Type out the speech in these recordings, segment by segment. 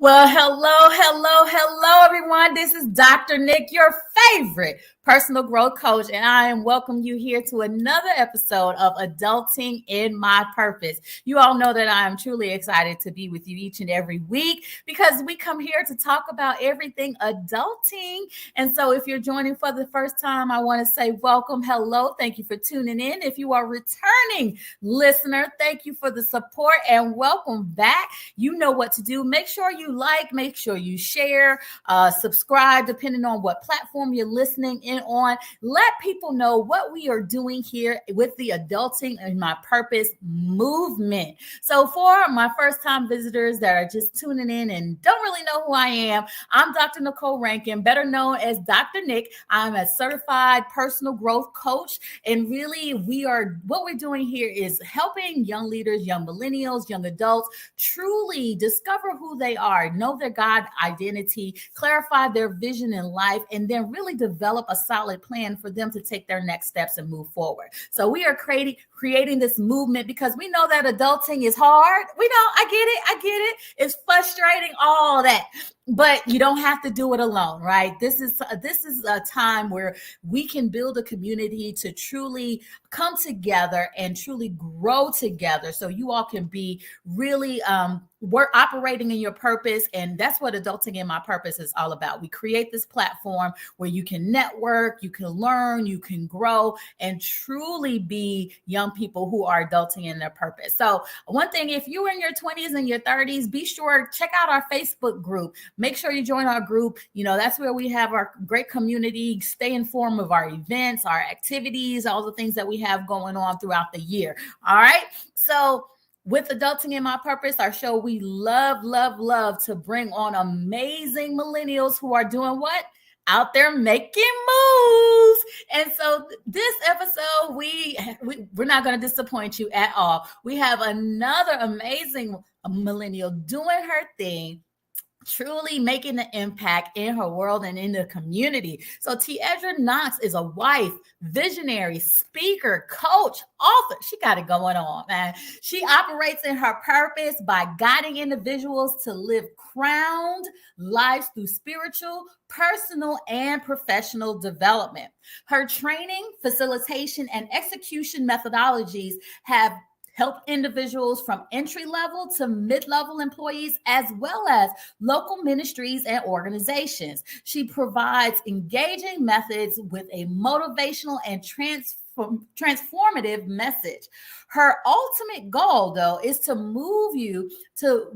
Well, hello, everyone. This is Dr. Nick, your favorite personal growth coach, and I am welcoming you here to another episode of Adulting in My Purpose. You all know that I am truly excited to be with you each and every week because we come here to talk about everything adulting. And so if you're joining for the first time, I want to say welcome, hello, thank you for tuning in. If you are a returning listener, thank you for the support and welcome back. You know what to do. Make sure you like, make sure you share, subscribe, depending on what platform you're listening in on. Let people know what we are doing here with the Adulting in My Purpose movement. So for my first time visitors that are just tuning in and don't really know who I am, I'm Dr. Nicole Rankin, better known as Dr. Nick. I'm a certified personal growth coach. And really what we're doing here is helping young leaders, young millennials, young adults truly discover who they are, know their God identity, clarify their vision in life, and then really develop a solid plan for them to take their next steps and move forward. So we are creating this movement because we know that adulting is hard. We know, I get it. It's frustrating, all that. But you don't have to do it alone, right? This is a time where we can build a community to truly come together and truly grow together. So you all can be really we're operating in your purpose, and that's what Adulting in My Purpose is all about. We create this platform where you can network, you can learn, you can grow, and truly be young people who are adulting in their purpose. So one thing, if you're in your 20s and your 30s, be sure check out our Facebook group. Make sure you join our group. You know, that's where we have our great community. Stay informed of our events, our activities, all the things that we have going on throughout the year. All right. So with Adulting in My Purpose, our show, we love to bring on amazing millennials who are doing what? Out there making moves. And so this episode, we're not going to disappoint you at all. We have another amazing millennial doing her thing, truly making an impact in her world and in the community. So TEdra Knox is a wife, visionary, speaker, coach, author. She got it going on, man. She operates in her purpose by guiding individuals to live crowned lives through spiritual, personal, and professional development. Her training, facilitation, and execution methodologies have help individuals from entry-level to mid-level employees, as well as local ministries and organizations. She provides engaging methods with a motivational and transformative message. Her ultimate goal, though, is to move you to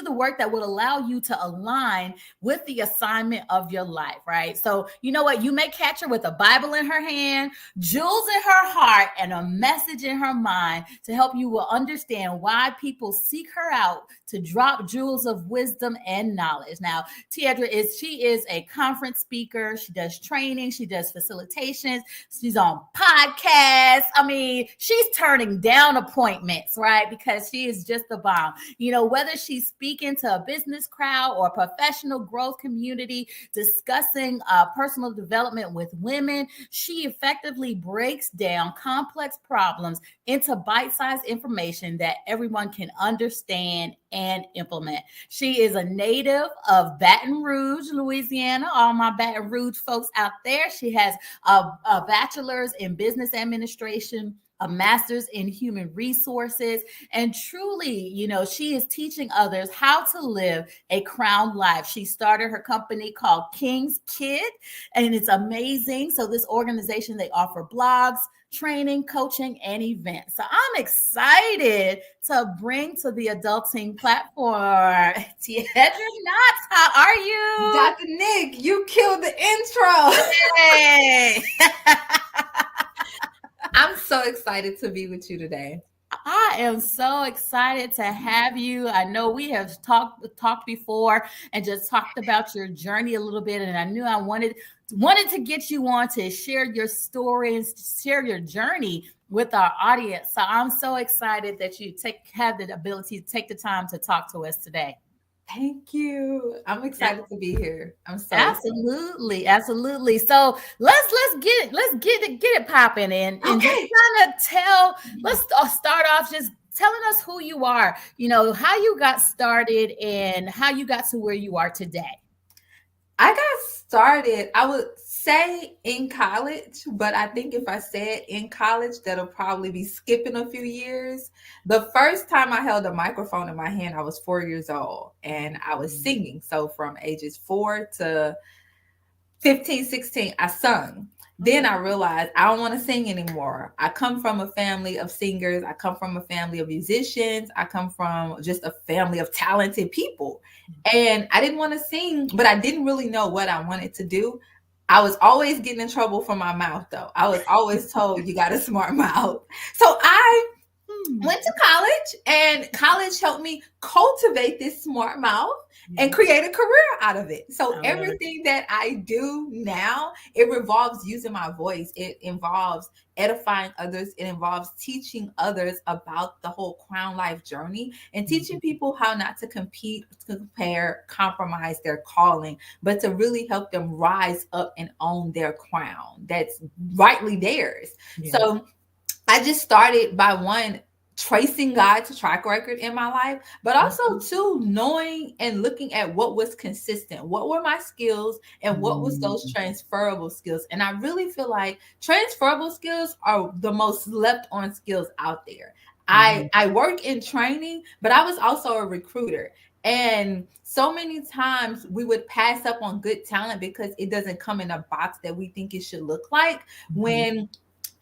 the work that would allow you to align with the assignment of your life, right? So you know what? You may catch her with a Bible in her hand, jewels in her heart, and a message in her mind to help you will understand why people seek her out to drop jewels of wisdom and knowledge. Now, TEdra is a conference speaker. She does training. She does facilitations. She's on podcasts. I mean, she's turning down appointments, right? Because she is just the bomb. You know, whether she's speaking to a business crowd or a professional growth community, discussing personal development with women, she effectively breaks down complex problems into bite-sized information that everyone can understand and implement. She is a native of Baton Rouge, Louisiana. All my Baton Rouge folks out there. She has a bachelor's in business administration, a master's in human resources, and truly, you know, she is teaching others how to live a crowned life. She started her company called KingssKid, and it's amazing. So this organization, they offer blogs, training, coaching, and events. So I'm excited to bring to the adulting platform TEdra Knox. How are you? Dr. Nick, you killed the intro. Hey. I'm so excited to be with you today. I am so excited to have you. I know we have talked before and just talked about your journey a little bit, and I knew I wanted to get you on to share your story and share your journey with our audience. So I'm so excited that you have the ability to take the time to talk to us today. Thank you. I'm excited to be here. I'm so absolutely. So let's get it popping in and just kind of let's start off just telling us who you are, how you got started and how you got to where you are today. I got started, I would say in college, but I think if I said in college, that'll probably be skipping a few years. The first time I held a microphone in my hand, I was 4 years old and I was singing. So from ages 4 to 15, 16, I sung. Then I realized I don't want to sing anymore. I come from a family of singers. I come from a family of musicians. I come from just a family of talented people. And I didn't want to sing, but I didn't really know what I wanted to do. I was always getting in trouble for my mouth, though. I was always told you got a smart mouth. So I went to college, and college helped me cultivate this smart mouth and create a career out of it. So everything that I do now, it revolves using my voice. It involves edifying others. It involves teaching others about the whole crown life journey and teaching people how not to compete, compare, compromise their calling, but to really help them rise up and own their crown that's rightly theirs. So I just started by one, tracing God's track record in my life, but also two, knowing and looking at what was consistent, what were my skills and what was those transferable skills. And I really feel like transferable skills are the most slept on skills out there. I work in training, but I was also a recruiter. And so many times we would pass up on good talent because it doesn't come in a box that we think it should look like. When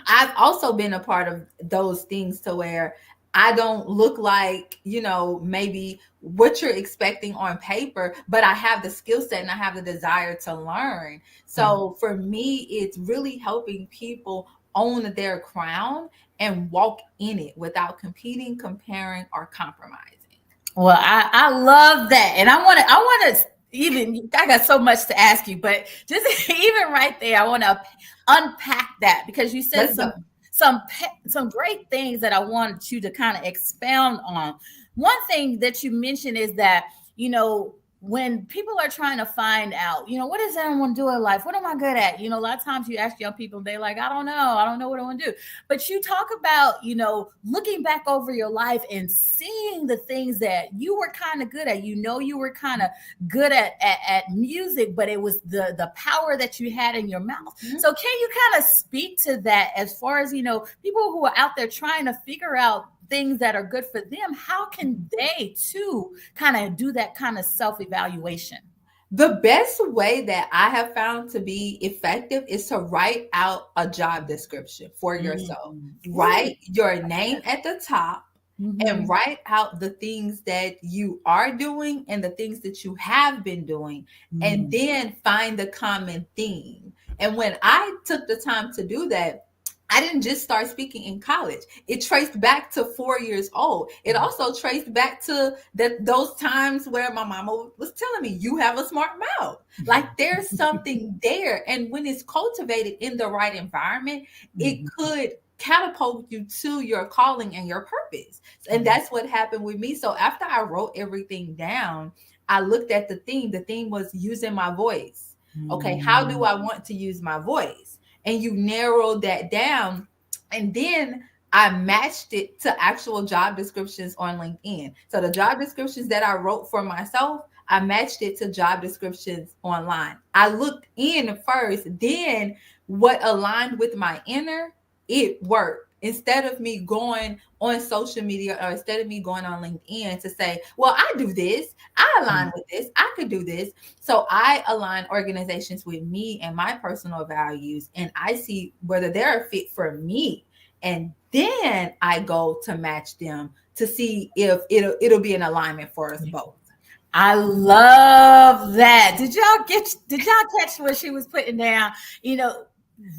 I've also been a part of those things to where I don't look like, maybe what you're expecting on paper, but I have the skill set and I have the desire to learn. So for me, it's really helping people own their crown and walk in it without competing, comparing, or compromising. Well, I love that. And I got so much to ask you, but just even right there, I want to unpack that because you said some great things that I wanted you to kind of expound on. One thing that you mentioned is that, when people are trying to find out, what does everyone do in life? What am I good at? A lot of times you ask young people, they're like, I don't know what I want to do. But you talk about, looking back over your life and seeing the things that you were kind of good at. You were kind of good at music, but it was the power that you had in your mouth. So can you kind of speak to that as far as, people who are out there trying to figure out things that are good for them, how can they too kind of do that kind of self-evaluation? The best way that I have found to be effective is to write out a job description for yourself. Write your name at the top and write out the things that you are doing and the things that you have been doing, and then find the common theme. And when I took the time to do that, I didn't just start speaking in college. It traced back to 4 years old. It also traced back to those times where my mama was telling me, you have a smart mouth. Like there's something there. And when it's cultivated in the right environment, it could catapult you to your calling and your purpose. And that's what happened with me. So after I wrote everything down, I looked at the theme. The theme was using my voice. Okay, how do I want to use my voice? And you narrowed that down. And then I matched it to actual job descriptions on LinkedIn. So the job descriptions that I wrote for myself, I matched it to job descriptions online. I looked in first, then what aligned with my inner, it worked. Instead of me going on social media or instead of me going on LinkedIn to say, well, I do this, I align with this, I could do this. So I align organizations with me and my personal values, and I see whether they're a fit for me. And then I go to match them to see if it'll be an alignment for us both. I love that. Did y'all catch what she was putting down?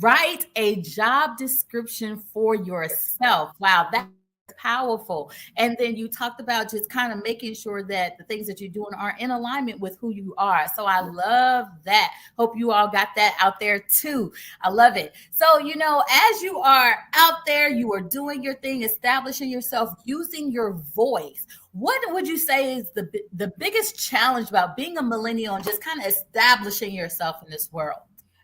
Write a job description for yourself. Wow, that's powerful. And then you talked about just kind of making sure that the things that you're doing are in alignment with who you are. So I love that. Hope you all got that out there too. I love it. So, as you are out there, you are doing your thing, establishing yourself, using your voice. What would you say is the biggest challenge about being a millennial and just kind of establishing yourself in this world?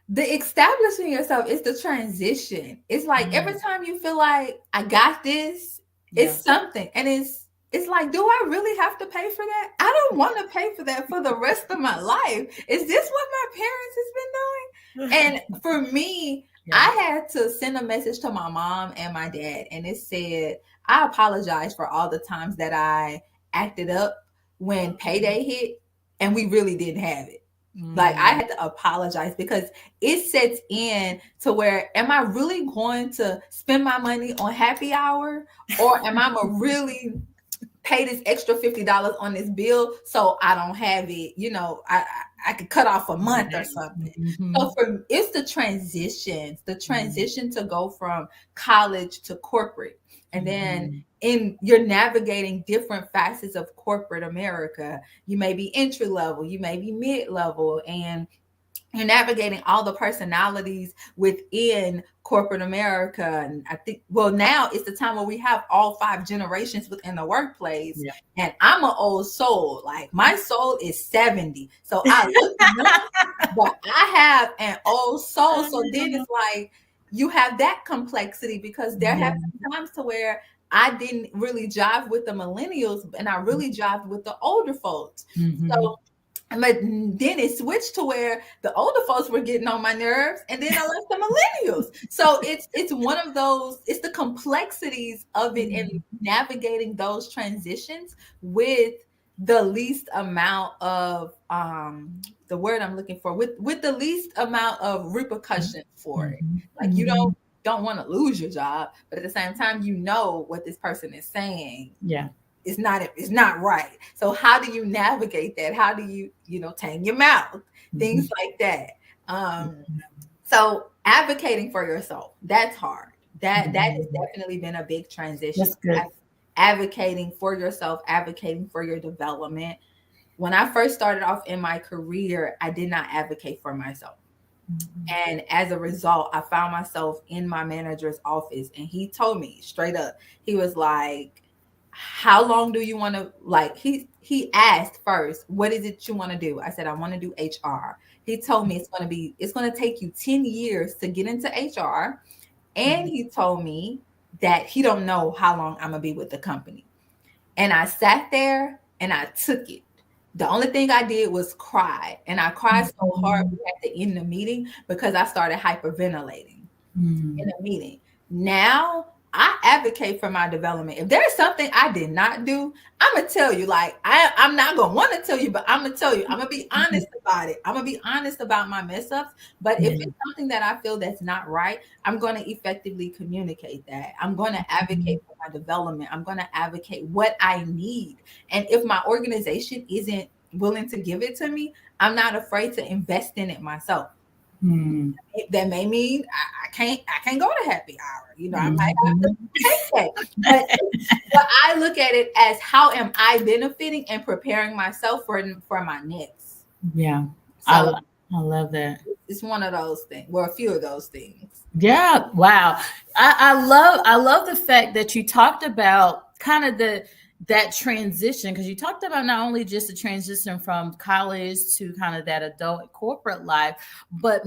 The establishing yourself is the transition. It's like every time you feel like I got this, It's something. And it's like, do I really have to pay for that? I don't want to pay for that for the rest of my life. Is this what my parents has been doing? And for me, I had to send a message to my mom and my dad, and it said, I apologize for all the times that I acted up when payday hit and we really didn't have it. Like, I had to apologize because it sets in to where, am I really going to spend my money on happy hour, or am I gonna really pay this extra $50 on this bill so I don't have it? You know, I could cut off a month or something. So it's the transition to go from college to corporate. And then you're navigating different facets of corporate America. You may be entry level, you may be mid level, and you're navigating all the personalities within corporate America. And I think, well, now it's the time where we have all 5 generations within the workplace. Yeah. And I'm an old soul. Like, my soul is 70. So I look young, but I have an old soul. So then it's like, you have that complexity, because there have been times to where I didn't really jive with the millennials, and I really jived with the older folks. So, but then it switched to where the older folks were getting on my nerves, and then I left the millennials. So it's one of those, it's the complexities of it, and navigating those transitions with the least amount of the word I'm looking for, with the least amount of repercussion for it. Like, you don't want to lose your job, but at the same time, you know what this person is saying. Yeah. It's not right. So how do you navigate that? How do you tame your mouth? Things like that. So advocating for yourself, that's hard. That has definitely been a big transition. That's good. Advocating for yourself, advocating for your development. When I first started off in my career, I did not advocate for myself. And as a result, I found myself in my manager's office, and he told me straight up, he was like, how long do you want to, like, he asked first, what is it you want to do? I said, I want to do HR. He told me it's going to take you 10 years to get into HR. And he told me that he don't know how long I'm going to be with the company. And I sat there and I took it. The only thing I did was cry. And I cried so hard at the end of the meeting because I started hyperventilating in the meeting. Now, I advocate for my development. If there's something I did not do, I'm going to tell you. Like, I'm not going to want to tell you, but I'm going to tell you. I'm going to be honest about it. I'm going to be honest about my mess ups. But if it's something that I feel that's not right, I'm going to effectively communicate that. I'm going to advocate for my development. I'm going to advocate what I need. And if my organization isn't willing to give it to me, I'm not afraid to invest in it myself. That may mean I can't go to happy hour. I might have to take that. But I look at it as, how am I benefiting and preparing myself for my next? Yeah. So I love that. It's one of those things. Well, a few of those things. Yeah. Wow. I love the fact that you talked about kind of that transition, because you talked about not only just the transition from college to kind of that adult corporate life, but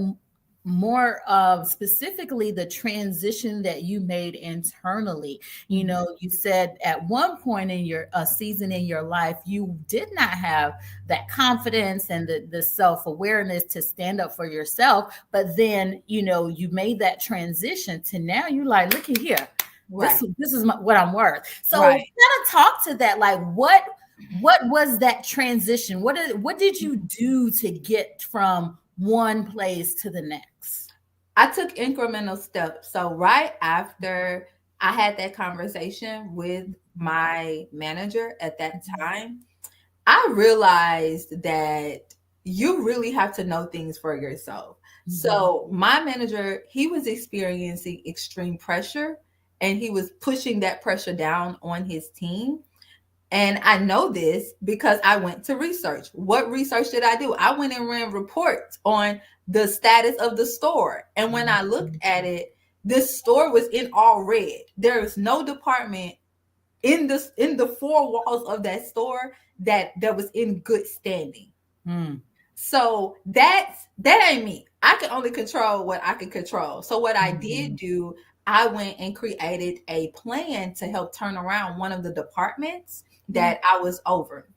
more specifically the transition that you made internally. You said at one point in your season in your life, you did not have that confidence and the self-awareness to stand up for yourself. But then, you made that transition to now you're like, look at here. Right. This is what I'm worth. So kind of talk to that. Like, what was that transition? What did you do to get from one place to the next? I took incremental steps. So right after I had that conversation with my manager at that time, I realized that you really have to know things for yourself. So my manager, he was experiencing extreme pressure, and he was pushing that pressure down on his team. And I know this because I went to research. What research did I do? I went and ran reports on the status of the store. And when I looked at it, this store was in all red. There is no department in the 4 walls of that store that was in good standing. So that ain't me. I can only control what I can control. So what I did do, I went and created a plan to help turn around one of the departments that I was over.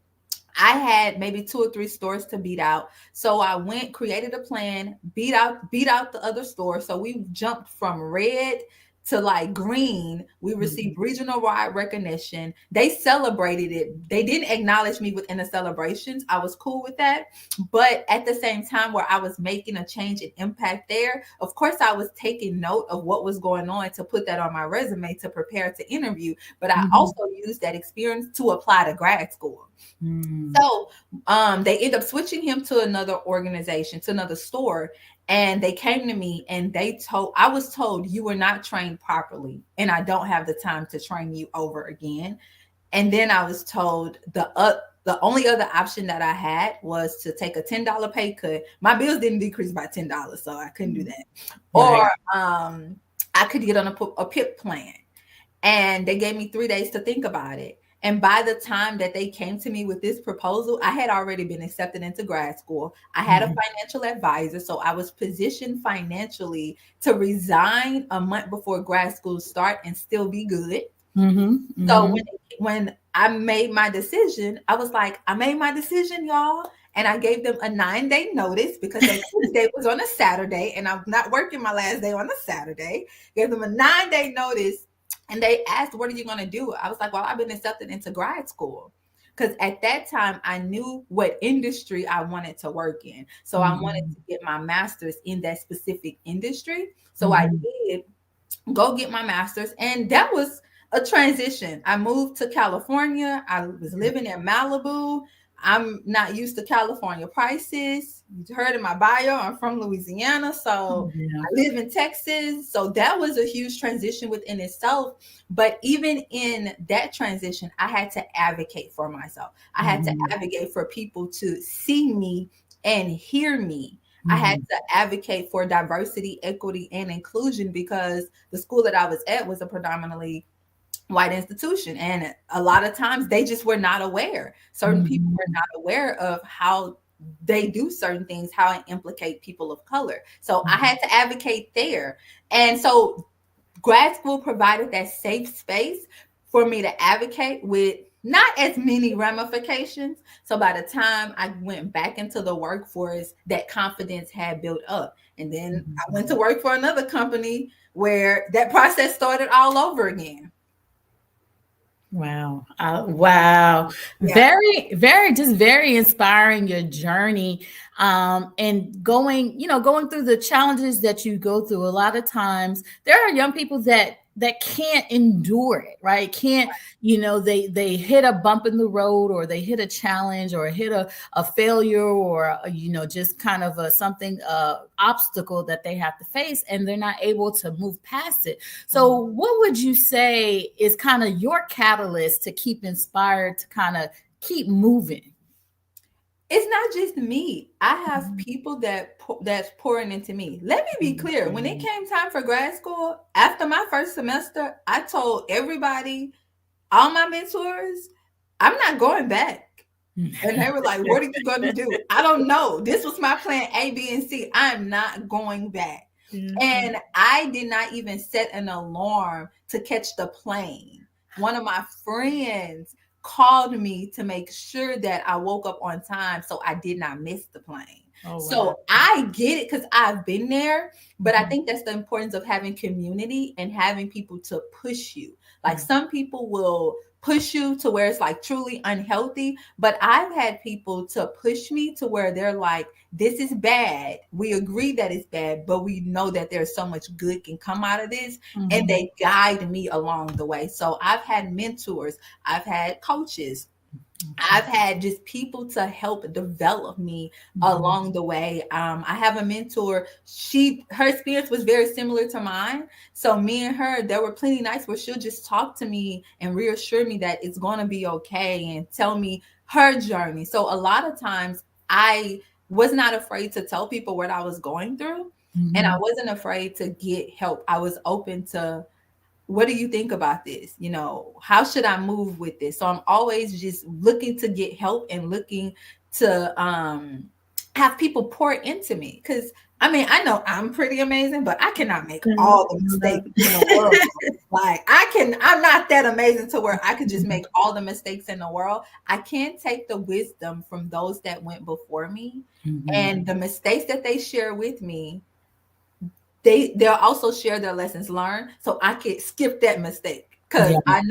I had maybe 2 or 3 stores to beat out. So I went, created a plan, beat out the other store. So we jumped from red to like green. We received regional wide recognition. They celebrated it. They didn't acknowledge me within the celebrations. I was cool with that. But at the same time, where I was making a change and impact there, of course, I was taking note of what was going on to put that on my resume to prepare to interview. But I also used that experience to apply to grad school. So they end up switching him to another organization, to another store. And they came to me and I was told, you were not trained properly and I don't have the time to train you over again. And then I was told the only other option that I had was to take a $10 pay cut. My bills didn't decrease by $10, so I couldn't do that. Right. Or I could get on a PIP plan. And they gave me 3 days to think about it. And by the time that they came to me with this proposal, I had already been accepted into grad school. I had a financial advisor, so I was positioned financially to resign a month before grad school start and still be good. So when I made my decision, I was like, I made my decision, y'all. And I gave them a 9-day notice because their first day was on a Saturday and I'm not working my last day on a Saturday. Gave them a 9-day notice. And they asked, what are you going to do? I was like, well, I've been accepted into grad school. Because at that time, I knew what industry I wanted to work in. So I wanted to get my master's in that specific industry. So I did go get my master's. And that was a transition. I moved to California. I was living in Malibu. I'm not used to California prices. You heard in my bio, I'm from Louisiana. So I live in Texas. So that was a huge transition within itself. But even in that transition, I had to advocate for myself. I had to advocate for people to see me and hear me. I had to advocate for diversity, equity, and inclusion because the school that I was at was a predominantly white institution. And a lot of times they just were not aware. Certain people were not aware of how they do certain things, how it implicate people of color. So I had to advocate there. And so grad school provided that safe space for me to advocate with not as many ramifications. So by the time I went back into the workforce, that confidence had built up. And then I went to work for another company where that process started all over again. Wow. Wow. Yeah. Very, very, just very inspiring your journey. And going through the challenges that you go through. A lot of times there are young people that can't endure it, right? Can't, they hit a bump in the road or they hit a challenge or hit a failure or, just kind of something obstacle that they have to face and they're not able to move past it. So what would you say is kind of your catalyst to keep inspired, to kind of keep moving? It's not just me. I have people that's pouring into me. Let me be clear. When it came time for grad school, after my first semester, I told everybody, all my mentors, I'm not going back. And they were like, what are you going to do? I don't know. This was my plan A, B, and C. I'm not going back. And I did not even set an alarm to catch the plane. One of my friends called me to make sure that I woke up on time so I did not miss the plane. Oh, wow. So I get it because I've been there, but I think that's the importance of having community and having people to push you. Like some people will push you to where it's like truly unhealthy, but I've had people to push me to where they're like, this is bad. We agree that it's bad, but we know that there's so much good can come out of this. And they guide me along the way. So I've had mentors, I've had coaches, I've had just people to help develop me along the way. I have a mentor. Her experience was very similar to mine. So me and her, there were plenty nights where she'll just talk to me and reassure me that it's going to be okay and tell me her journey. So a lot of times I was not afraid to tell people what I was going through. And I wasn't afraid to get help. I was open to, what do you think about this? How should I move with this? So I'm always just looking to get help and looking to have people pour into me. Because I mean, I know I'm pretty amazing, but I cannot make all the mistakes in the world. Mhm. Like I'm not that amazing to where I could just make all the mistakes in the world. I can take the wisdom from those that went before me and the mistakes that they share with me. They'll also share their lessons learned, so I could skip that mistake because Yeah. I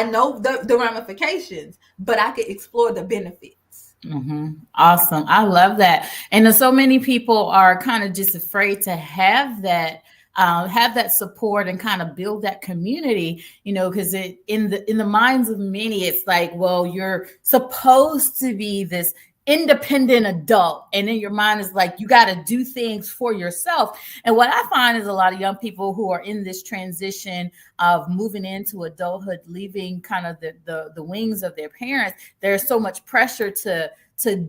know the ramifications, but I could explore the benefits. Awesome. I love that. And so many people are kind of just afraid to have that support and kind of build that community, because in the minds of many, it's like, well, you're supposed to be this independent adult, and then your mind is like, you got to do things for yourself. And what I find is a lot of young people who are in this transition of moving into adulthood, leaving kind of the wings of their parents, there's so much pressure to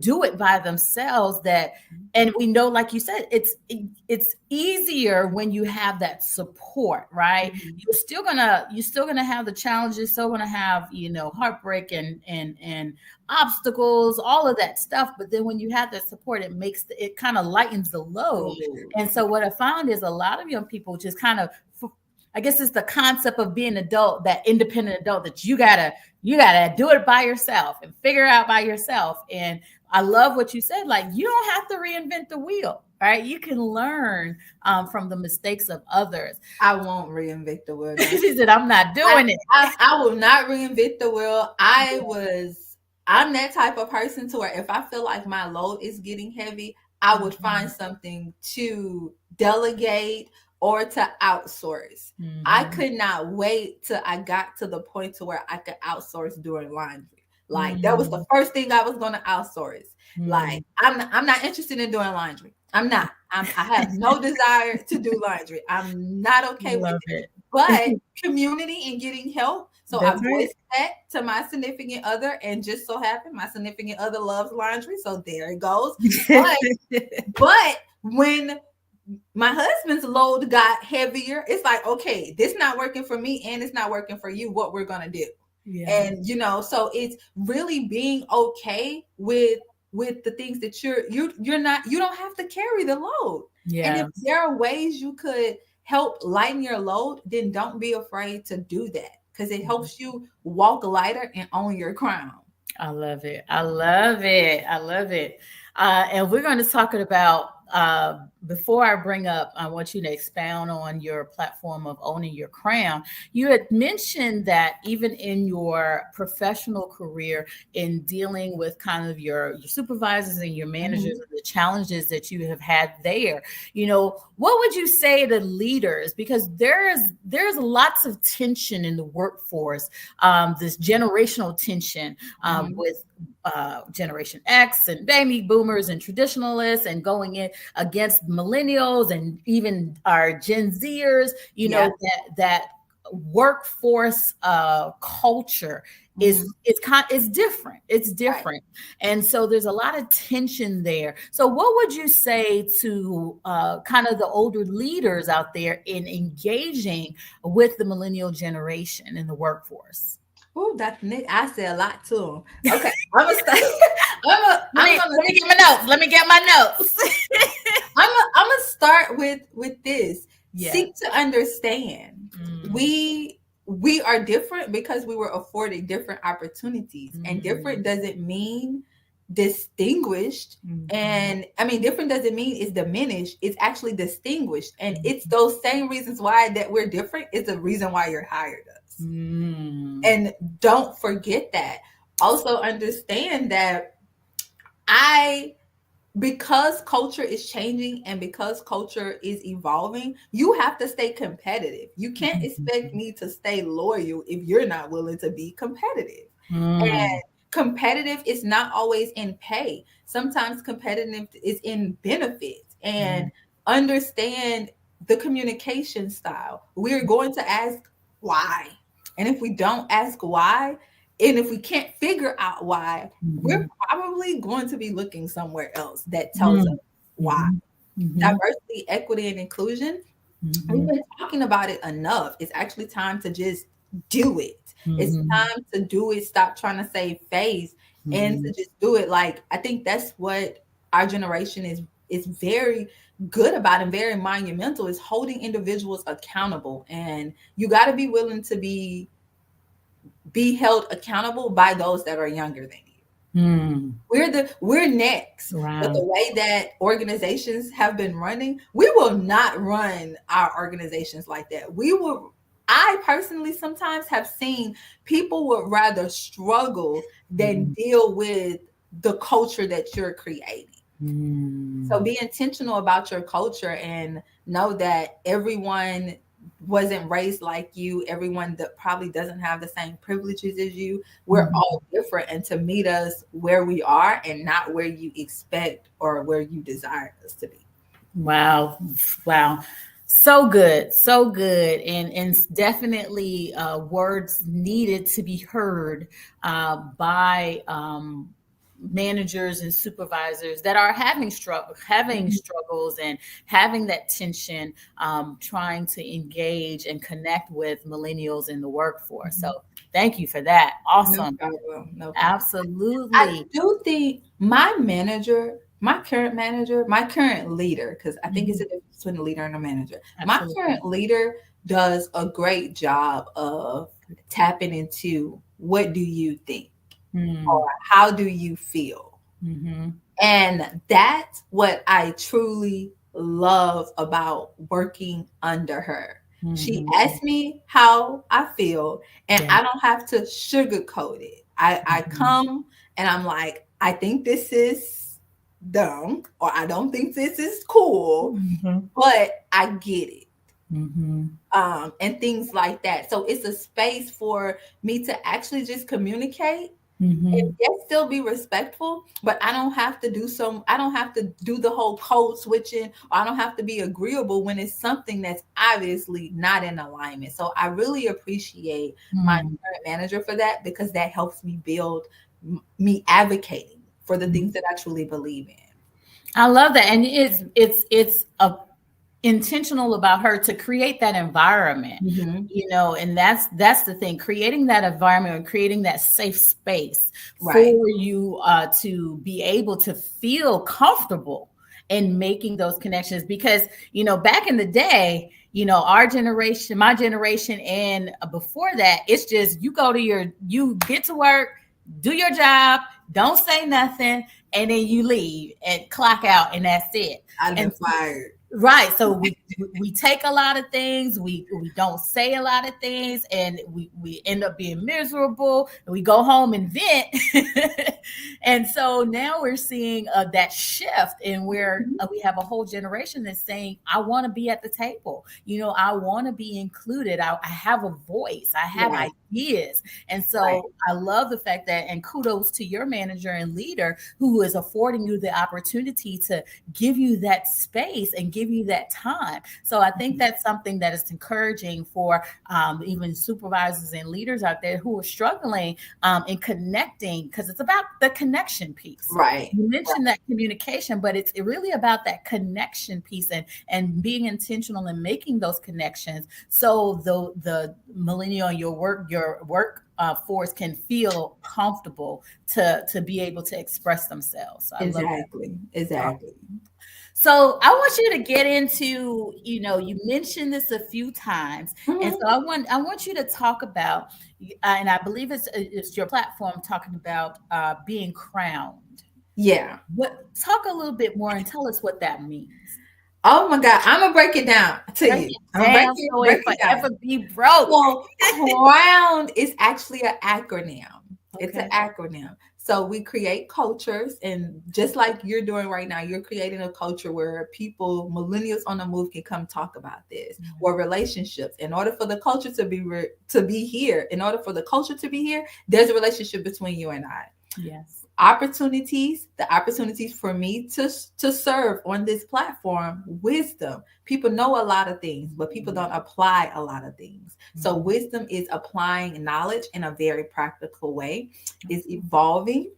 do it by themselves that, and we know, like you said, it's easier when you have that support, right? You're still gonna have the challenges, still gonna have, heartbreak and obstacles, all of that stuff. But then when you have that support, it kind of lightens the load. And so what I found is a lot of young people just kind of, I guess it's the concept of being adult, that independent adult, that you gotta do it by yourself and figure it out by yourself. And I love what you said. Like, you don't have to reinvent the wheel, right? You can learn from the mistakes of others. I won't reinvent the wheel. She said, I'm not doing it. I will not reinvent the wheel. I'm that type of person to where if I feel like my load is getting heavy, I would find something to delegate or to outsource. I could not wait till I got to the point to where I could outsource doing laundry. Like that was the first thing I was going to outsource. Like I'm not interested in doing laundry. I'm not. I have no desire to do laundry. I'm not okay with it. But community and getting help. So I voiced that to my significant other, and just so happened my significant other loves laundry. So there it goes. But when my husband's load got heavier, it's like, okay, this not working for me and it's not working for you. What we're gonna do. Yeah. And so it's really being okay with the things that you're not, you don't have to carry the load. Yeah. And if there are ways you could help lighten your load, then don't be afraid to do that, because it helps you walk lighter and own your crown. I love it. I love it. I love it. And we're going to talk about, before I bring up, I want you to expound on your platform of owning your crown. You had mentioned that even in your professional career, in dealing with kind of your supervisors and your managers, and the challenges that you have had there, what would you say to leaders? Because there's lots of tension in the workforce, this generational tension with Generation X and baby boomers and traditionalists, and going in against millennials and even our Gen Zers, that workforce culture is different. It's different. Right. And so there's a lot of tension there. So what would you say to kind of the older leaders out there in engaging with the millennial generation in the workforce? Oh, Dr. Nick, I say a lot to him. Okay, I'm gonna start. Let me get my notes. Let me get my notes. I'm gonna start with this. Yeah. Seek to understand. We are different because we were afforded different opportunities, and different doesn't mean distinguished. And I mean, different doesn't mean it's diminished. It's actually distinguished, and it's those same reasons why that we're different is the reason why you're hired us. And don't forget that. Also understand that because culture is changing and because culture is evolving, you have to stay competitive. You can't expect me to stay loyal if you're not willing to be competitive. And competitive is not always in pay. Sometimes competitive is in benefits. And understand the communication style. We're going to ask why. And if we don't ask why, and if we can't figure out why, we're probably going to be looking somewhere else that tells us why. Diversity, equity, and inclusion, we've been talking about it enough. It's actually time to just do it. It's time to do it. Stop trying to save face and to just do it. Like, I think that's what our generation is very good about and very monumental is holding individuals accountable. And you got to be willing to be held accountable by those that are younger than you. We're next. But the Wow. way that organizations have been running, we will not run our organizations like that. I personally sometimes have seen people would rather struggle than deal with the culture that you're creating. So be intentional about your culture and know that everyone wasn't raised like you. Everyone that probably doesn't have the same privileges as you. We're all different, and to meet us where we are and not where you expect or where you desire us to be. Wow. Wow. So good. So good. And definitely words needed to be heard by managers and supervisors that are having struggles and having that tension, trying to engage and connect with millennials in the workforce. So thank you for that. No Awesome. problem. No problem. I Absolutely. do think my current manager, my current leader, because I think it's a difference between a leader and a manager. My Absolutely. current leader does a great job of tapping into what do you think or how do you feel. And that's what I truly love about working under her. She asks me how I feel, and Yeah. I don't have to sugarcoat it. I come and I'm like, I think this is dumb, or I don't think this is cool, but I get it. And things like that. So it's a space for me to actually just communicate and yes, still be respectful, but I don't have to do the whole code switching, or I don't have to be agreeable when it's something that's obviously not in alignment. So I really appreciate my current manager for that, because that helps me build me advocating for the things that I truly believe in. I love that. And it's a intentional about her to create that environment, and that's the thing, creating that environment and creating that safe space Right. for you to be able to feel comfortable in making those connections. Because back in the day, our generation, my generation, and before that, it's just you get to work, do your job, don't say nothing, and then you leave and clock out, and that's it. I've been And fired. right. So we take a lot of things, we don't say a lot of things, and we end up being miserable, and we go home and vent. And so now we're seeing that shift, and where we have a whole generation that's saying, I want to be at the table. I want to be included. I have a voice. I have ideas. And so I love the fact that, and kudos to your manager and leader who is affording you the opportunity to give you that space and give you that time. So I think that's something that is encouraging for even supervisors and leaders out there who are struggling in connecting, because it's about the connection piece. Right. You mentioned that communication, but it's really about that connection piece and being intentional in making those connections. So the millennial, your work force can feel comfortable to be able to express themselves. So I love that. Exactly. So I want you to get into, you mentioned this a few times, and so I want you to talk about, and I believe it's your platform talking about being crowned. Yeah. Talk a little bit more and tell us what that means. Oh my God, I'm gonna break it down to you. I'm gonna break it down. Forever be broke. So CROWN is actually an acronym. It's an Okay. acronym. So we create cultures, and just like you're doing right now, you're creating a culture where millennials on the move, can come talk about this, or relationships. In order for the culture to be here, in order for the culture to be here, there's a relationship between you and I. Yes. The opportunities for me to serve on this platform, wisdom. People know a lot of things, but people don't apply a lot of things. So wisdom is applying knowledge in a very practical way. It's evolving.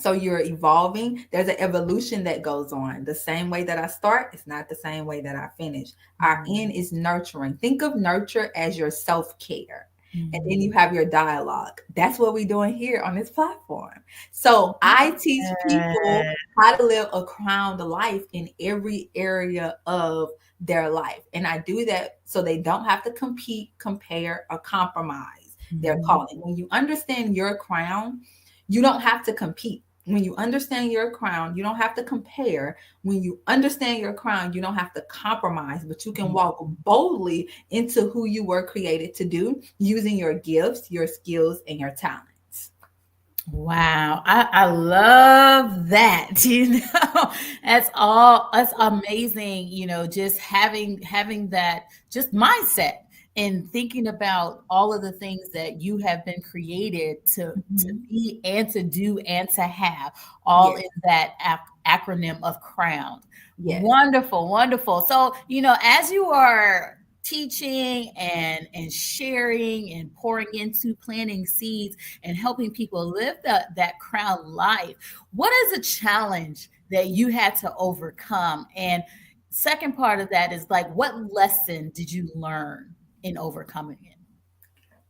So you're evolving. There's an evolution that goes on. The same way that I start, it's not the same way that I finish. Our end is nurturing. Think of nurture as your self-care. And then you have your dialogue. That's what we're doing here on this platform. So I teach people Yes. how to live a crowned life in every area of their life. And I do that so they don't have to compete, compare, or compromise their calling. When you understand your crown, you don't have to compete. When you understand your crown, you don't have to compare. When you understand your crown, you don't have to compromise, but you can walk boldly into who you were created to do using your gifts, your skills, and your talents. Wow, I love that. You know, that's amazing, just having that just mindset and thinking about all of the things that you have been created to Mhm. be and to do and to have, all Yes, in that acronym of crowned. yes. Wonderful, wonderful. So, as you are teaching and sharing and pouring into planting seeds and helping people live that crown life, what is a challenge that you had to overcome? And second part of that is like, what lesson did you learn in overcoming it?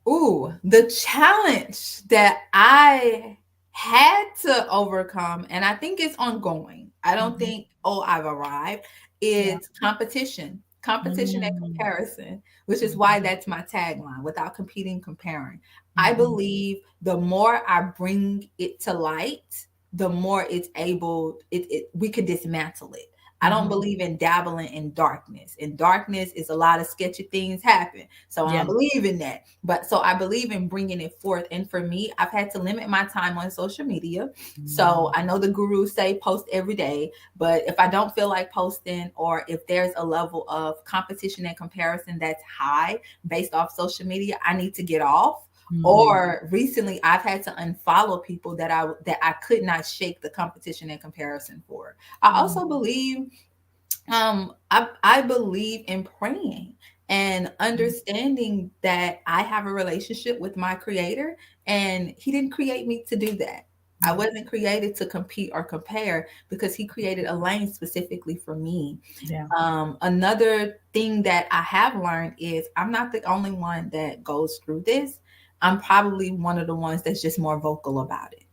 Ooh, the challenge that I had to overcome, and I think it's ongoing. I don't Mhm. think, oh, I've arrived. Yeah. It's competition and Mm. comparison, which is why Mhm. that's my tagline, without competing, comparing. I Mhm. believe the more I bring it to light, the more it's able, we could dismantle it. I don't Mhm. believe in dabbling in darkness. In darkness is a lot of sketchy things happen. So I Yeah. don't believe in that. But so I believe in bringing it forth. And for me, I've had to limit my time on social media. So Mm. I know the gurus say post every day, but if I don't feel like posting, or if there's a level of competition and comparison that's high based off social media, I need to get off. Mm. Or recently I've had to unfollow people that I could not shake the competition and comparison for. I Mm. also believe I believe in praying and understanding that I have a relationship with my creator, and he didn't create me to do that. I Yeah. wasn't created to compete or compare, because he created a lane specifically for me. Yeah. Another thing that I have learned is I'm not the only one that goes through this. I'm probably one of the ones that's just more vocal about it.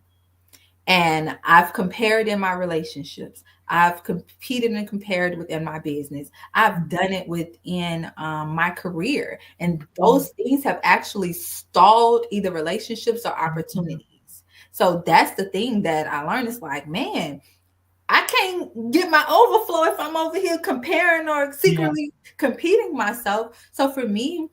And I've compared in my relationships. I've competed and compared within my business. I've done it within my career. And Mhm. those things have actually stalled either relationships or Mhm. opportunities. So that's the thing that I learned. It's like, man, I can't get my overflow if I'm over here comparing or Yeah. secretly competing myself. So for me,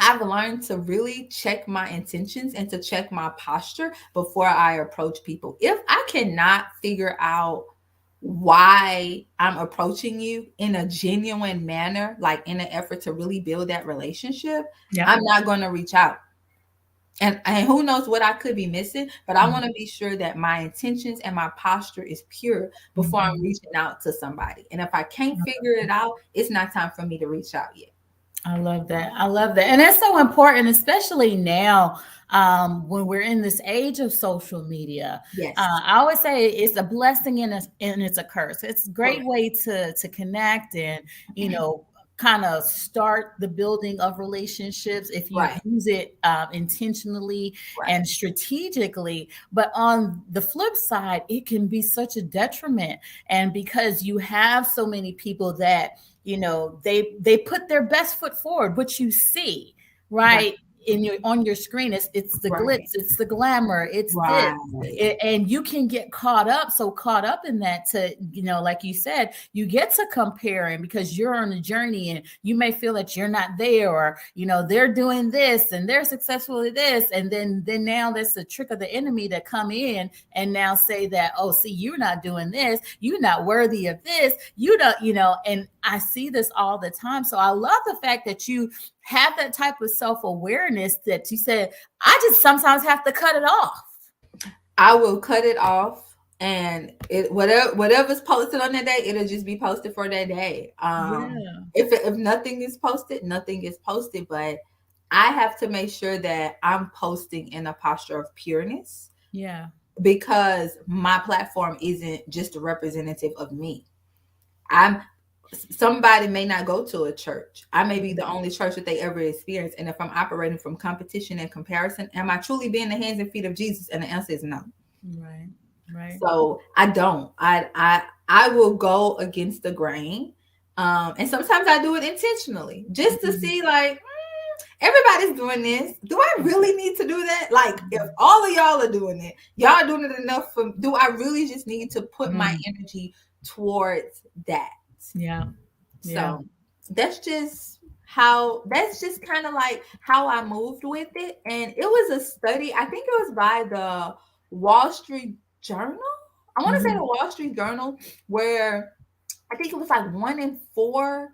I've learned to really check my intentions and to check my posture before I approach people. If I cannot figure out why I'm approaching you in a genuine manner, like in an effort to really build that relationship, Yeah. I'm not going to reach out. And who knows what I could be missing, but I Mhm. want to be sure that my intentions and my posture is pure before I'm Mhm. reaching out to somebody. And if I can't figure it out, it's not time for me to reach out yet. I love that. I love that. And that's so important, especially now, when we're in this age of social media. Yes, I always say it's a blessing and it's a curse. It's a great correct. way to connect and, kind of start the building of relationships if you Right, use it intentionally right. and strategically. But on the flip side, it can be such a detriment. And because you have so many people that they put their best foot forward, what you see Right, right in your on your screen, it's the right, glitz, it's the glamour, it's this. right. And you can get caught up in that, to like you said, you get to comparing because you're on a journey and you may feel that you're not there, or they're doing this and they're successful at this, and then now there's a trick of the enemy to come in and now say that, oh, see, you're not doing this, you're not worthy of this, you don't, and I see this all the time. So I love the fact that you have that type of self-awareness, that you said, I just sometimes have to cut it off. I will cut it off, and whatever's posted on that day, it'll just be posted for that day. Yeah. If nothing is posted, nothing is posted. But I have to make sure that I'm posting in a posture of pureness, Yeah. because my platform isn't just a representative of me. I'm somebody may not go to a church. I may be the only church that they ever experience. And if I'm operating from competition and comparison, am I truly being the hands and feet of Jesus? And the answer is no. Right. Right. So I don't. I will go against the grain. And sometimes I do it intentionally just to see, like, everybody's doing this. Do I really need to do that? Like, if all of y'all are doing it, y'all doing it enough for, do I really just need to put my energy towards that? Yeah. So that's just kind of like how I moved with it. And it was a study, I think it was by the Wall Street Journal. I want to say the Wall Street Journal, where I think it was like 1 in 4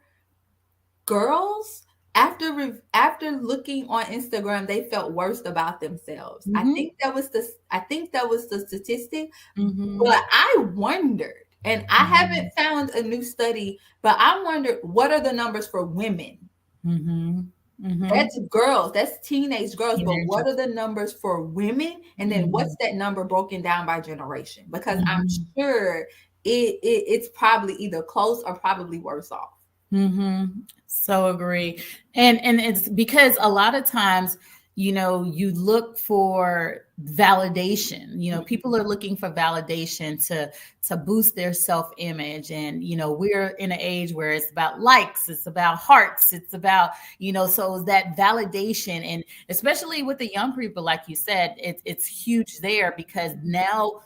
girls after looking on Instagram, they felt worse about themselves. I think that was the statistic. But I wondered, and I haven't found a new study, but I wondered, what are the numbers for women? That's girls, that's teenage girls, but what are the numbers for women? And then what's that number broken down by generation? Because I'm sure it's probably either close or probably worse off. So agree. And it's because a lot of times, you look for validation. People are looking for validation to boost their self-image. And, we're in an age where it's about likes, it's about hearts, it's about, so that validation. And especially with the young people, like you said, it's huge there, because now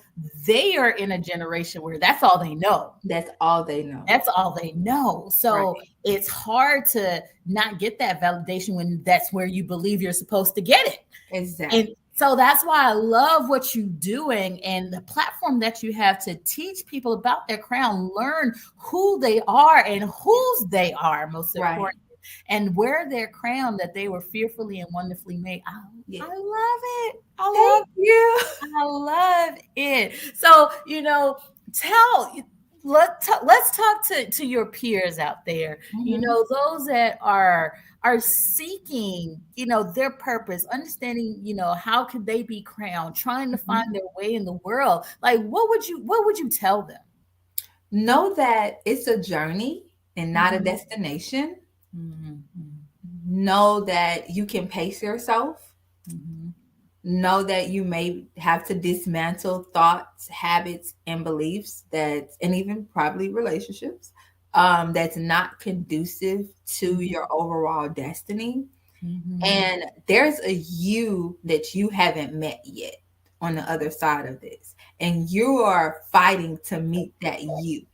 they are in a generation where that's all they know. That's all they know. That's all they know. So it's hard to not get that validation when that's where you believe you're supposed to get it. Exactly. And so that's why I love what you're doing and the platform that you have to teach people about their crown, learn who they are and whose they are, most important. And wear their crown that they were fearfully and wonderfully made. I love it. Thank you. I love it. So, let's talk to your peers out there. Those that are seeking, their purpose, understanding, how could they be crowned, trying to find their way in the world. Like, what would you tell them? Know that it's a journey and not a destination. Know that you can pace yourself. Know that you may have to dismantle thoughts, habits, and beliefs and even probably relationships that's not conducive to your overall destiny. And there's a you that you haven't met yet on the other side of this. And you are fighting to meet that you.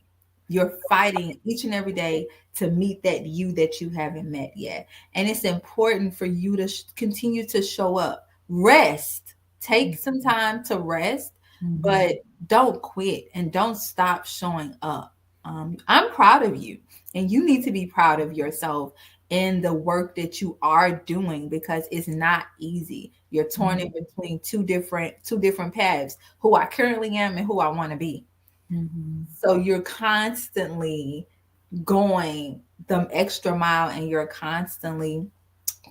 You're fighting each and every day to meet that you that you haven't met yet. And it's important for you to continue to show up. Rest. Take some time to rest, but don't quit and don't stop showing up. I'm proud of you, and you need to be proud of yourself in the work that you are doing, because it's not easy. You're torn in between two different paths, who I currently am and who I want to be. So you're constantly going the extra mile, and you're constantly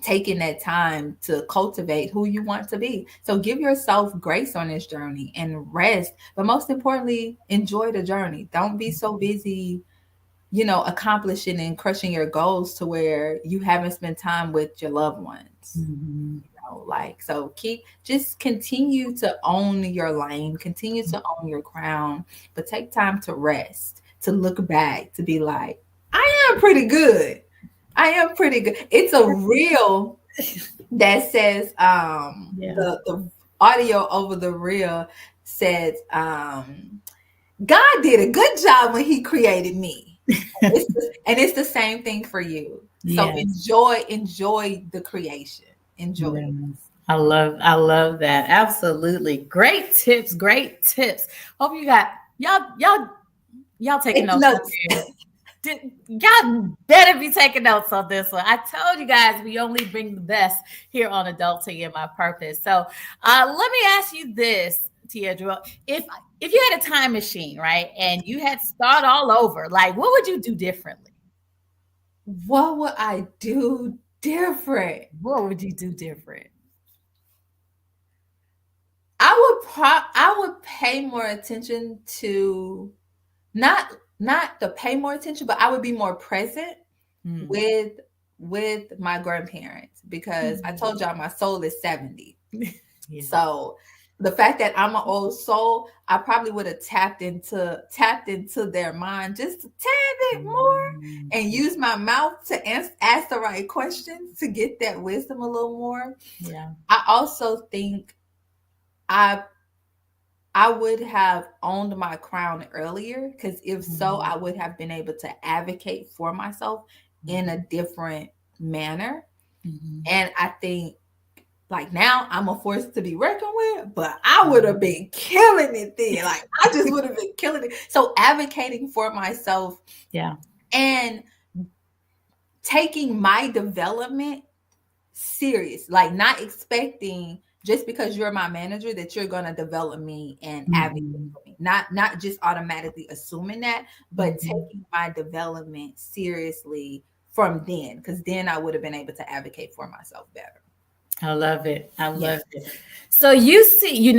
taking that time to cultivate who you want to be. So give yourself grace on this journey and rest, but most importantly, enjoy the journey. Don't be so busy, accomplishing and crushing your goals to where you haven't spent time with your loved ones. So just continue to own your lane, continue to own your crown, but take time to rest, to look back, to be like, I am pretty good. It's a reel that says, the audio over the reel says, God did a good job when he created me. And it's the same thing for you. So enjoy the creation. Enjoy. I love that. Absolutely. Great tips. Hope you got y'all taking notes. Y'all better be taking notes on this one. I told you guys we only bring the best here on Adulting in My Purpose. So let me ask you this, TEdra. If you had a time machine, right, and you had to start all over, like, what would you do differently? What would I do different? What would you do different? I would pay more attention to not to pay more attention, but I would be more present Mm. with my grandparents, because I told y'all my soul is 70. Yeah. So the fact that I'm an old soul, I probably would have tapped into their mind just a tad bit more, and use my mouth to ask the right questions to get that wisdom a little more. Yeah. I also think I I would have owned my crown earlier, because if so, I would have been able to advocate for myself in a different manner. And I think, like, now I'm a force to be reckoned with, but I would have been killing it then. Like, I just would have been killing it. So advocating for myself, Yeah. and taking my development serious, like not expecting just because you're my manager that you're going to develop me and advocate for me. Not just automatically assuming that, but taking my development seriously from then, because then I would have been able to advocate for myself better. I love it. I Yeah. love it. So you see,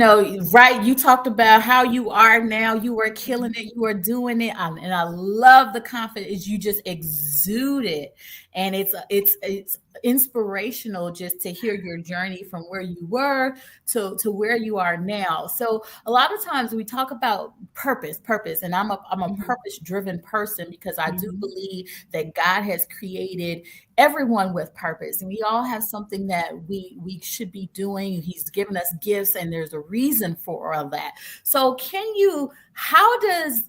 right? You talked about how you are now. You are killing it. You are doing it, and I love the confidence you just exuded. And it's inspirational just to hear your journey from where you were to where you are now. So a lot of times we talk about purpose, and I'm a purpose driven person, because I do believe that God has created everyone with purpose, and we all have something that we should be doing. He's given us gifts, and there's a reason for all that. So how does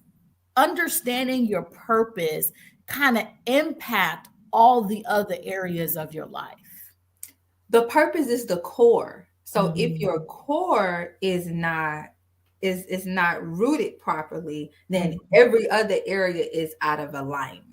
understanding your purpose kind of impact all the other areas of your life? The purpose is the core. So if your core is not rooted properly, then every other area is out of alignment.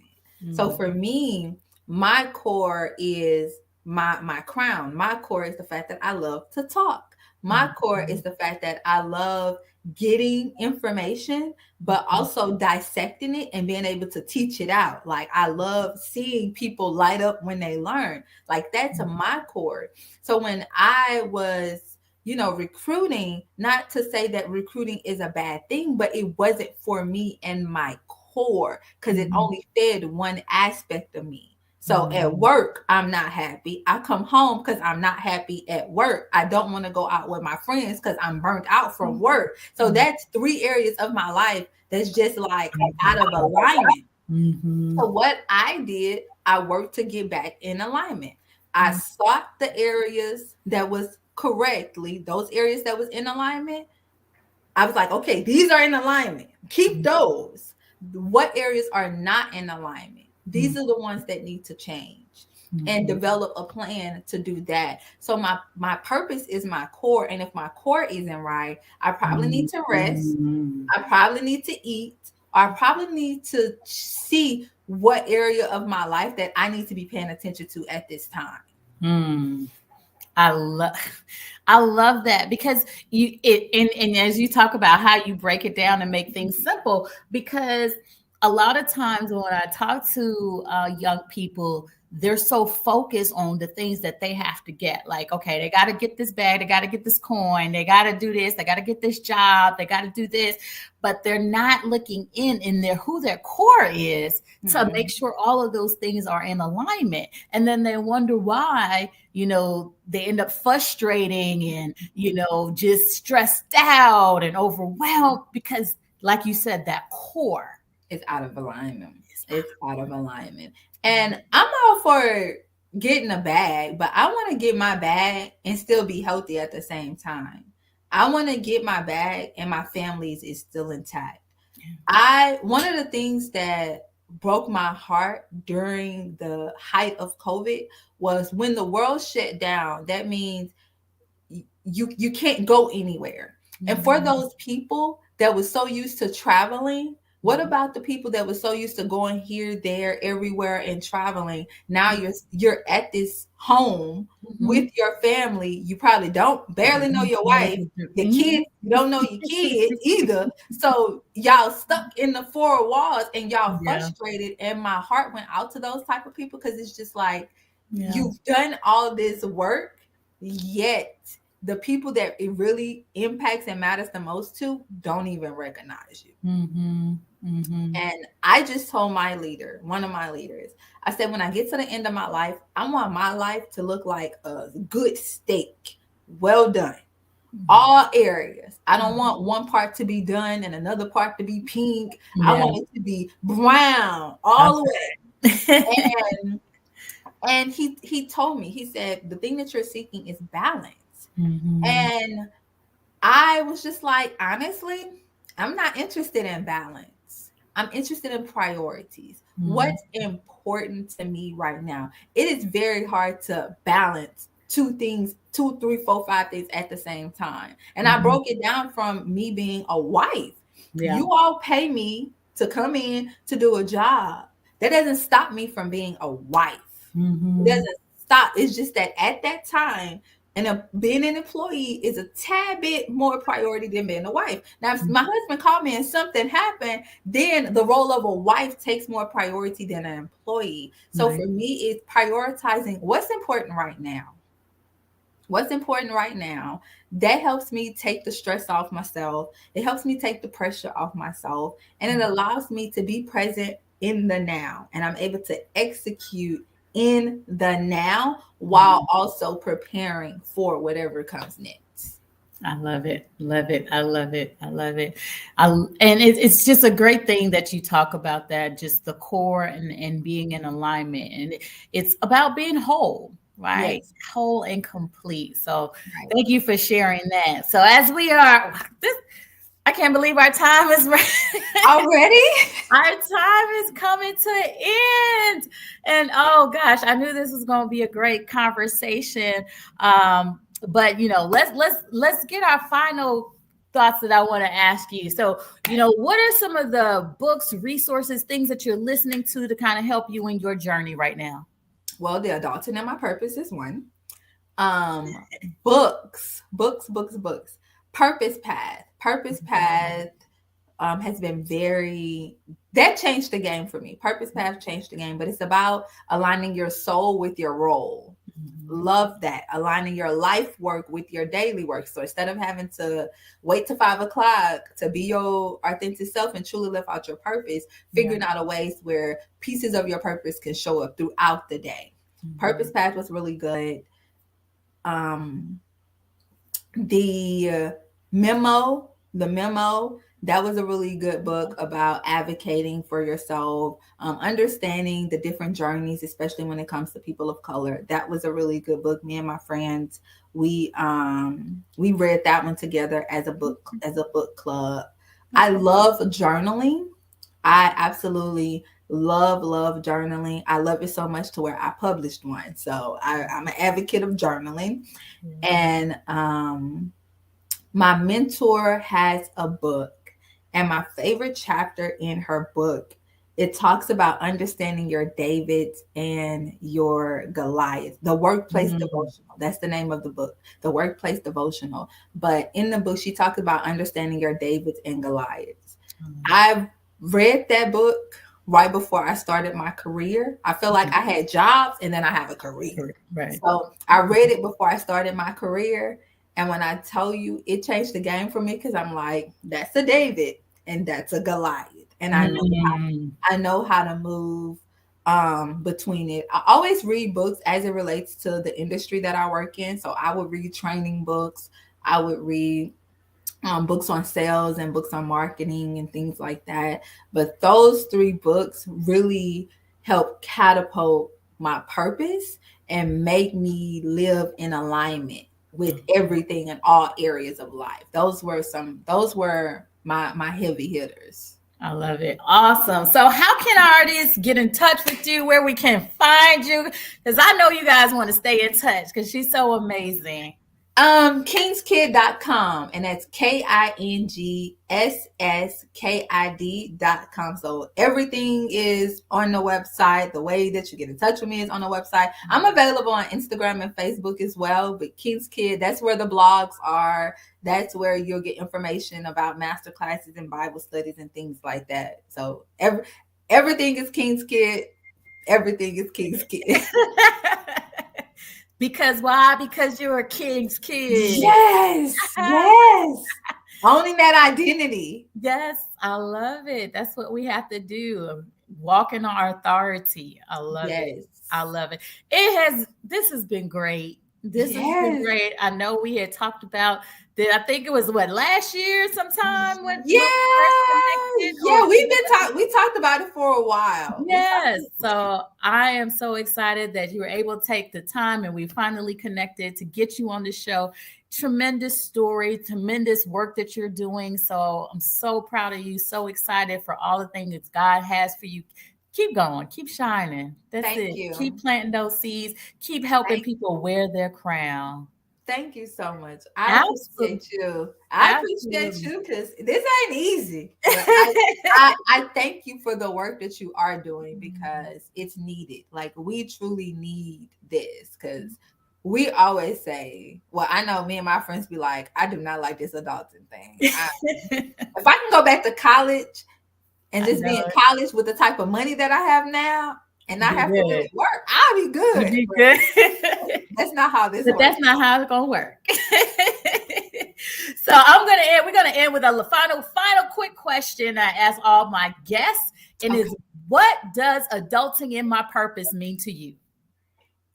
So for me, my core is my crown. My core is the fact that I love to talk. My core is the fact that I love getting information, but also dissecting it and being able to teach it out. Like, I love seeing people light up when they learn. Like, that's my core. So when I was, recruiting, not to say that recruiting is a bad thing, but it wasn't for me and my core, because it only fed one aspect of me. So at work, I'm not happy. I come home because I'm not happy at work. I don't want to go out with my friends because I'm burnt out from work. So that's 3 areas of my life that's just like out of alignment. So what I did, I worked to get back in alignment. I sought the areas that was correctly, those areas that was in alignment. I was like, okay, these are in alignment. Keep those. What areas are not in alignment? These are the ones that need to change, and develop a plan to do that. So my purpose is my core. And if my core isn't right, I probably need to rest. I probably need to eat. I probably need to see what area of my life that I need to be paying attention to at this time. I love that, because and as you talk about how you break it down and make things simple, because a lot of times when I talk to young people, they're so focused on the things that they have to get. Like, okay, they got to get this bag, they got to get this coin, they got to do this, they got to get this job, they got to do this, but they're not looking in who their core is to make sure all of those things are in alignment. And then they wonder why, they end up frustrating and, just stressed out and overwhelmed, because, like you said, that core is out of alignment. It's out of alignment. And I'm all for getting a bag, but I want to get my bag and still be healthy at the same time. I want to get my bag and my family's is still intact. One of the things that broke my heart during the height of COVID was when the world shut down. That means you can't go anywhere. And for those people that was so used to traveling, what about the people that were so used to going here, there, everywhere and traveling? Now you're at this home with your family. You probably barely know your wife, your kids, you don't know your kids either. So y'all stuck in the 4 walls and y'all frustrated. And my heart went out to those type of people, because it's just like, you've done all this work, yet the people that it really impacts and matters the most to don't even recognize you. And I just told my leader, one of my leaders, I said, when I get to the end of my life, I want my life to look like a good steak, well done, all areas. I don't want one part to be done and another part to be pink. I want it to be brown all the way. And he told me, he said, the thing that you're seeking is balance. And I was just like, honestly, I'm not interested in balance. I'm interested in priorities. What's important to me right now? It is very hard to balance two things, 2, 3, 4, 5 things at the same time. And I broke it down from me being a wife. You all pay me to come in to do a job. That doesn't stop me from being a wife. It doesn't stop. It's just that at that time, and being an employee is a tad bit more priority than being a wife. Now, if my husband called me and something happened, then the role of a wife takes more priority than an employee. So for me, it's prioritizing what's important right now. What's important right now. That helps me take the stress off myself. It helps me take the pressure off myself. And it allows me to be present in the now. And I'm able to execute in the now while also preparing for whatever comes next. I love it. Love it. I love it. I love it. And it's just a great thing that you talk about that, just the core and being in alignment. And it's about being whole, right? Yes. Whole and complete. So thank you for sharing that. So as we are, I can't believe our time is already. Our time is coming to an end. And oh gosh, I knew this was going to be a great conversation. But let's get our final thoughts that I want to ask you. So, what are some of the books, resources, things that you're listening to kind of help you in your journey right now? Well, The Adulting and My Purpose is one. Books. Purpose Path has been that changed the game for me. Purpose Path changed the game, but it's about aligning your soul with your role. Love that. Aligning your life work with your daily work. So instead of having to wait to 5 o'clock to be your authentic self and truly live out your purpose, figuring out a ways where pieces of your purpose can show up throughout the day. Purpose Path was really good. The memo, that was a really good book about advocating for yourself, understanding the different journeys, especially when it comes to people of color. That was a really good book. Me and my friends, we read that one together as a book club. I love journaling. I absolutely love journaling. I love it so much to where I published one. So I'm an advocate of journaling. And my mentor has a book, and my favorite chapter in her book, it talks about understanding your Davids and your Goliaths. The Workplace Devotional. That's the name of the book, The Workplace Devotional. But in the book, she talks about understanding your Davids and Goliaths. I've read that book right before I started my career. I feel like I had jobs and then I have a career. Right. So I read it before I started my career. And when I tell you, it changed the game for me, because I'm like, that's a David and that's a Goliath. And I know how to move between it. I always read books as it relates to the industry that I work in. So I would read training books. I would read books on sales and books on marketing and things like that. But those 3 books really help catapult my purpose and make me live in alignment with everything in all areas of life. Those were my heavy hitters. I love it. Awesome. So how can artists get in touch with you, where we can find you? Because I know you guys want to stay in touch because she's so amazing. KingssKid.com, and that's KingssKid.com. So everything is on the website. The way that you get in touch with me is on the website. I'm available on Instagram and Facebook as well, but KingssKid, that's where the blogs are. That's where you'll get information about master classes and Bible studies and things like that. So everything is KingssKid. Everything is KingssKid. Because why? Because you're a King's kid. Yes. Owning that identity. Yes, I love it. That's what we have to do. Walk in our authority. I love it. Yes. I love it. This has been great. This has been Yes. great. I know we had talked about that. I think it was last year sometime when Yeah. we first connected. Yeah, we talked about it for a while. Yes. So I am so excited that you were able to take the time and we finally connected to get you on the show. Tremendous story, tremendous work that you're doing. So I'm so proud of you, so excited for all the things that God has for you. Keep going, keep shining. That's Thank it. you. Keep planting those seeds, keep helping people wear their crown. Thank you so much. I Absolutely. appreciate you. I appreciate you because this ain't easy. But I thank you for the work that you are doing because it's needed. Like we truly need this because we always say, well, I know me and my friends be like, I do not like this adulting thing. If I can go back to college and just be in college with the type of money that I have now, and not have to really work, I'll be good. Be good. That's not how this works. That's not how it's gonna work. So we're gonna end with a final quick question I ask all my guests, and is what does adulting in my purpose mean to you?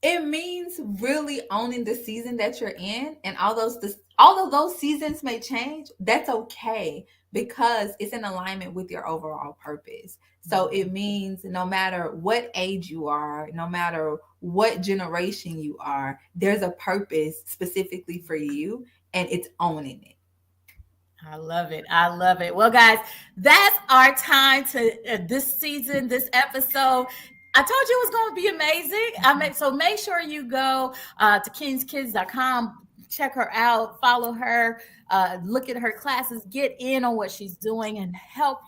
It means really owning the season that you're in, and although those seasons may change, that's okay because it's in alignment with your overall purpose. So it means no matter what age you are, no matter what generation you are, there's a purpose specifically for you, and it's owning it. I love it. I love it. Well, guys, that's our time to this season, this episode. I told you it was going to be amazing. So make sure you go to KingssKids.com, check her out, follow her, look at her classes, get in on what she's doing, and help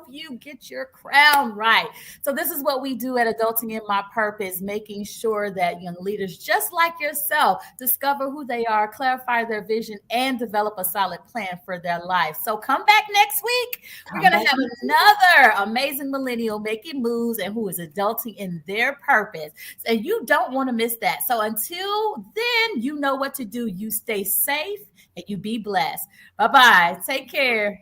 you get your crown right. So this is what we do at Adulting in My Purpose, making sure that young leaders just like yourself discover who they are, clarify their vision, and develop a solid plan for their life. So come back next week. We're going to have another amazing millennial making moves and who is adulting in their purpose. And you don't want to miss that. So until then, you know what to do. You stay safe and you be blessed. Bye-bye. Take care.